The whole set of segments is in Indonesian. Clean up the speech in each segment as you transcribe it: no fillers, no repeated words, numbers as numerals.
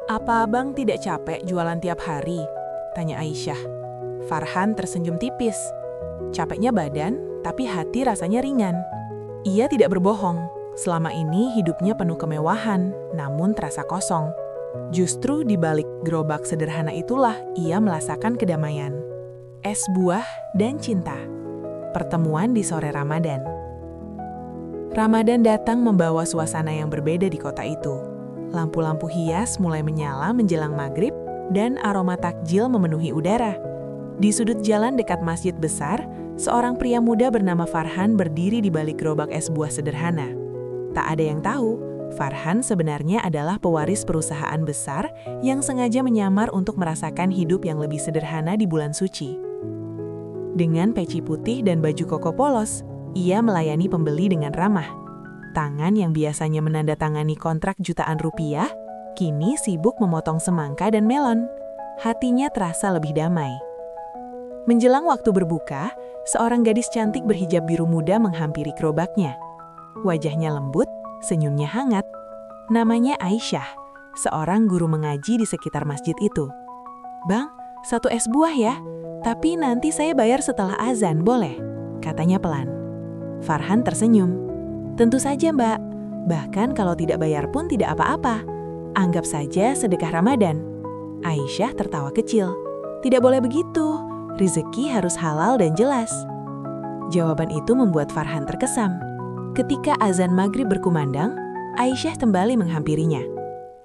"Apa abang tidak capek jualan tiap hari?" tanya Aisyah. Farhan tersenyum tipis. Capeknya badan, tapi hati rasanya ringan. Ia tidak berbohong. Selama ini hidupnya penuh kemewahan, namun terasa kosong. Justru di balik gerobak sederhana itulah ia merasakan kedamaian. Es buah dan cinta. Pertemuan di sore Ramadan. Ramadan datang membawa suasana yang berbeda di kota itu. Lampu-lampu hias mulai menyala menjelang maghrib dan aroma takjil memenuhi udara. Di sudut jalan dekat masjid besar, seorang pria muda bernama Farhan berdiri di balik gerobak es buah sederhana. Tak ada yang tahu, Farhan sebenarnya adalah pewaris perusahaan besar yang sengaja menyamar untuk merasakan hidup yang lebih sederhana di bulan suci. Dengan peci putih dan baju koko polos, ia melayani pembeli dengan ramah. Tangan yang biasanya menandatangani kontrak jutaan rupiah, kini sibuk memotong semangka dan melon. Hatinya terasa lebih damai. Menjelang waktu berbuka, seorang gadis cantik berhijab biru muda menghampiri gerobaknya. Wajahnya lembut, senyumnya hangat. Namanya Aisyah, seorang guru mengaji di sekitar masjid itu. "Bang, 1 es buah ya, tapi nanti saya bayar setelah azan, boleh?" katanya pelan. Farhan tersenyum. "Tentu saja, Mbak. Bahkan kalau tidak bayar pun tidak apa-apa. Anggap saja sedekah Ramadan." Aisyah tertawa kecil. "Tidak boleh begitu. Rezeki harus halal dan jelas." Jawaban itu membuat Farhan terkesam. Ketika azan maghrib berkumandang, Aisyah kembali menghampirinya.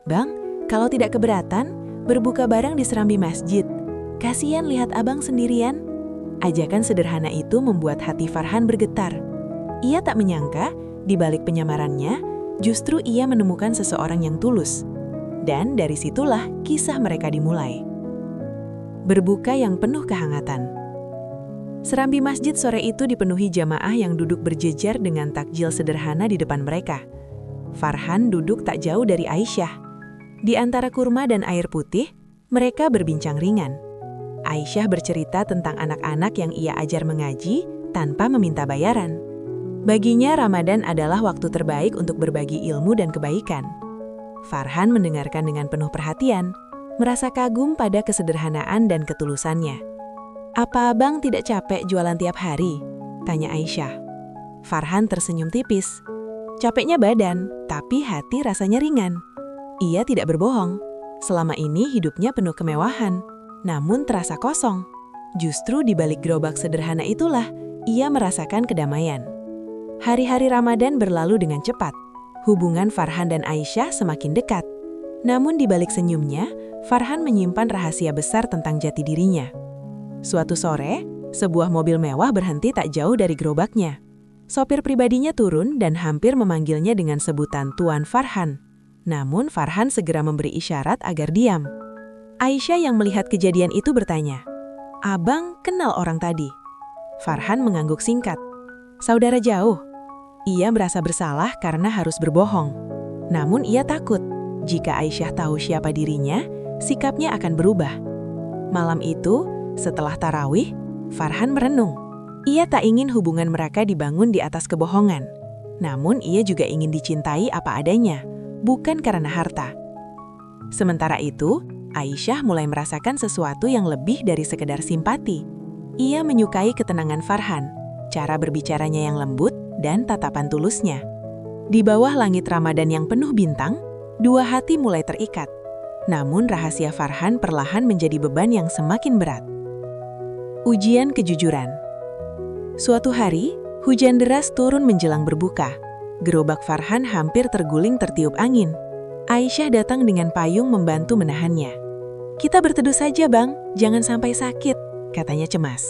"Bang, kalau tidak keberatan, berbuka bareng di serambi masjid. Kasian lihat abang sendirian." Ajakan sederhana itu membuat hati Farhan bergetar. Ia tak menyangka, di balik penyamarannya, justru ia menemukan seseorang yang tulus. Dan dari situlah kisah mereka dimulai. Berbuka yang penuh kehangatan. Serambi masjid sore itu dipenuhi jamaah yang duduk berjejer dengan takjil sederhana di depan mereka. Farhan duduk tak jauh dari Aisyah. Di antara kurma dan air putih, mereka berbincang ringan. Aisyah bercerita tentang anak-anak yang ia ajar mengaji tanpa meminta bayaran. Baginya Ramadan adalah waktu terbaik untuk berbagi ilmu dan kebaikan. Farhan mendengarkan dengan penuh perhatian, merasa kagum pada kesederhanaan dan ketulusannya. "Apa abang tidak capek jualan tiap hari?" tanya Aisyah. Farhan tersenyum tipis. Capeknya badan, tapi hati rasanya ringan. Ia tidak berbohong. Selama ini hidupnya penuh kemewahan, namun terasa kosong. Justru di balik gerobak sederhana itulah ia merasakan kedamaian. Hari-hari Ramadan berlalu dengan cepat. Hubungan Farhan dan Aisyah semakin dekat. Namun di balik senyumnya, Farhan menyimpan rahasia besar tentang jati dirinya. Suatu sore, sebuah mobil mewah berhenti tak jauh dari gerobaknya. Sopir pribadinya turun dan hampir memanggilnya dengan sebutan Tuan Farhan. Namun Farhan segera memberi isyarat agar diam. Aisyah yang melihat kejadian itu bertanya, "Abang kenal orang tadi?" Farhan mengangguk singkat. "Saudara jauh." Ia merasa bersalah karena harus berbohong. Namun ia takut, jika Aisyah tahu siapa dirinya, sikapnya akan berubah. Malam itu, setelah tarawih, Farhan merenung. Ia tak ingin hubungan mereka dibangun di atas kebohongan. Namun ia juga ingin dicintai apa adanya, bukan karena harta. Sementara itu, Aisyah mulai merasakan sesuatu yang lebih dari sekedar simpati. Ia menyukai ketenangan Farhan, cara berbicaranya yang lembut, dan tatapan tulusnya. Di bawah langit Ramadan yang penuh bintang, dua hati mulai terikat. Namun rahasia Farhan perlahan menjadi beban yang semakin berat. Ujian kejujuran. Suatu hari, hujan deras turun menjelang berbuka. Gerobak Farhan hampir terguling tertiup angin. Aisyah datang dengan payung membantu menahannya. "Kita berteduh saja, Bang, jangan sampai sakit," katanya cemas.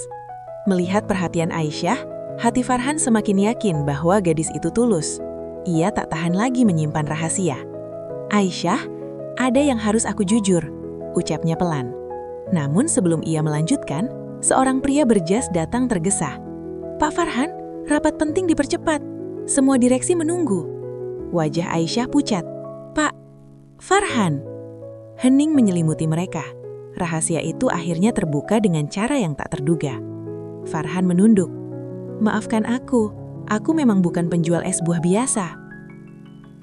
Melihat perhatian Aisyah, hati Farhan semakin yakin bahwa gadis itu tulus. Ia tak tahan lagi menyimpan rahasia. "Aisyah, ada yang harus aku jujur," ucapnya pelan. Namun sebelum ia melanjutkan, seorang pria berjas datang tergesa. "Pak Farhan, rapat penting dipercepat. Semua direksi menunggu." Wajah Aisyah pucat. "Pak Farhan." Hening menyelimuti mereka. Rahasia itu akhirnya terbuka dengan cara yang tak terduga. Farhan menunduk. "Maafkan aku memang bukan penjual es buah biasa."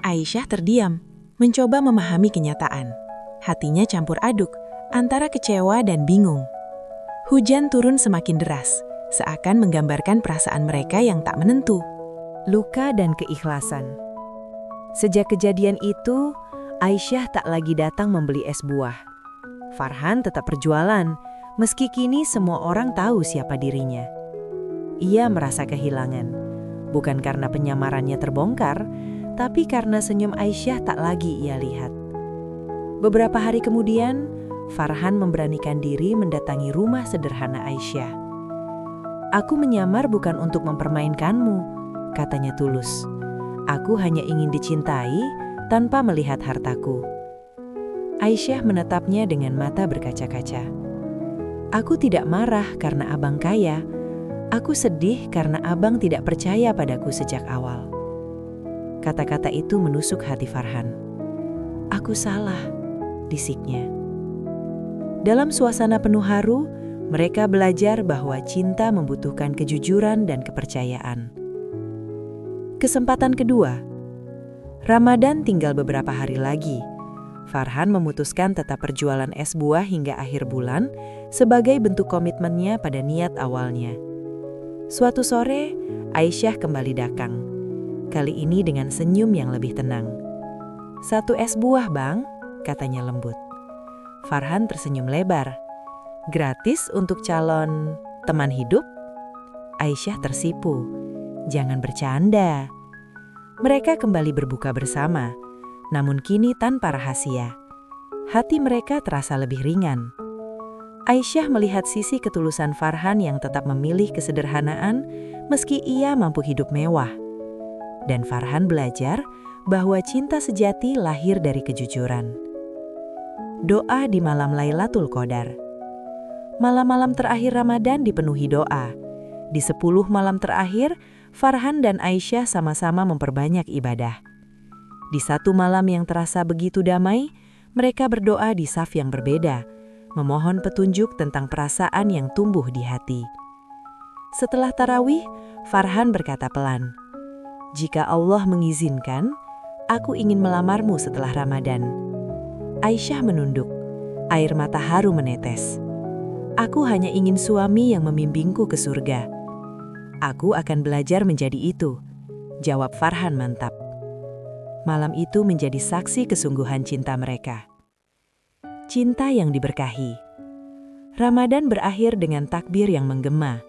Aisyah terdiam, mencoba memahami kenyataan. Hatinya campur aduk antara kecewa dan bingung. Hujan turun semakin deras, seakan menggambarkan perasaan mereka yang tak menentu. Luka dan keikhlasan. Sejak kejadian itu, Aisyah tak lagi datang membeli es buah. Farhan tetap berjualan, meski kini semua orang tahu siapa dirinya. Ia merasa kehilangan, bukan karena penyamarannya terbongkar, tapi karena senyum Aisyah tak lagi ia lihat. Beberapa hari kemudian, Farhan memberanikan diri mendatangi rumah sederhana Aisyah. "Aku menyamar bukan untuk mempermainkanmu," katanya tulus. "Aku hanya ingin dicintai tanpa melihat hartaku." Aisyah menatapnya dengan mata berkaca-kaca. "Aku tidak marah karena abang kaya. Aku sedih karena abang tidak percaya padaku sejak awal." Kata-kata itu menusuk hati Farhan. "Aku salah," bisiknya. Dalam suasana penuh haru, mereka belajar bahwa cinta membutuhkan kejujuran dan kepercayaan. Kesempatan kedua. Ramadan tinggal beberapa hari lagi. Farhan memutuskan tetap berjualan es buah hingga akhir bulan sebagai bentuk komitmennya pada niat awalnya. Suatu sore, Aisyah kembali datang. Kali ini dengan senyum yang lebih tenang. "1 es buah, Bang," katanya lembut. Farhan tersenyum lebar. "Gratis untuk calon teman hidup?" Aisyah tersipu. "Jangan bercanda." Mereka kembali berbuka bersama, namun kini tanpa rahasia. Hati mereka terasa lebih ringan. Aisyah melihat sisi ketulusan Farhan yang tetap memilih kesederhanaan meski ia mampu hidup mewah. Dan Farhan belajar bahwa cinta sejati lahir dari kejujuran. Doa di malam Lailatul Qadar. Malam-malam terakhir Ramadan dipenuhi doa. Di 10 malam terakhir, Farhan dan Aisyah sama-sama memperbanyak ibadah. Di satu malam yang terasa begitu damai, mereka berdoa di saf yang berbeda, memohon petunjuk tentang perasaan yang tumbuh di hati. Setelah tarawih, Farhan berkata pelan, "Jika Allah mengizinkan, aku ingin melamarmu setelah Ramadan." Aisyah menunduk, air mata haru menetes. "Aku hanya ingin suami yang membimbingku ke surga." "Aku akan belajar menjadi itu," jawab Farhan mantap. Malam itu menjadi saksi kesungguhan cinta mereka. Cinta yang diberkahi. Ramadan berakhir dengan takbir yang menggema.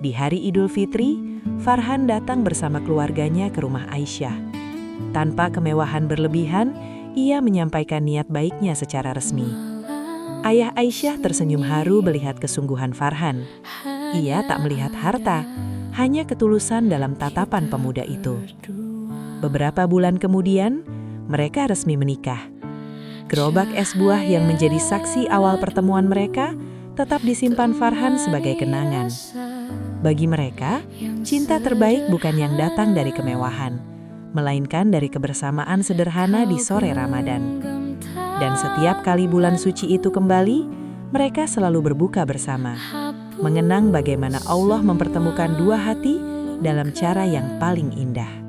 Di hari Idul Fitri, Farhan datang bersama keluarganya ke rumah Aisyah. Tanpa kemewahan berlebihan, ia menyampaikan niat baiknya secara resmi. Ayah Aisyah tersenyum haru melihat kesungguhan Farhan. Ia tak melihat harta, hanya ketulusan dalam tatapan pemuda itu. Beberapa bulan kemudian, mereka resmi menikah. Gerobak es buah yang menjadi saksi awal pertemuan mereka tetap disimpan Farhan sebagai kenangan. Bagi mereka, cinta terbaik bukan yang datang dari kemewahan, melainkan dari kebersamaan sederhana di sore Ramadan. Dan setiap kali bulan suci itu kembali, mereka selalu berbuka bersama, mengenang bagaimana Allah mempertemukan dua hati dalam cara yang paling indah.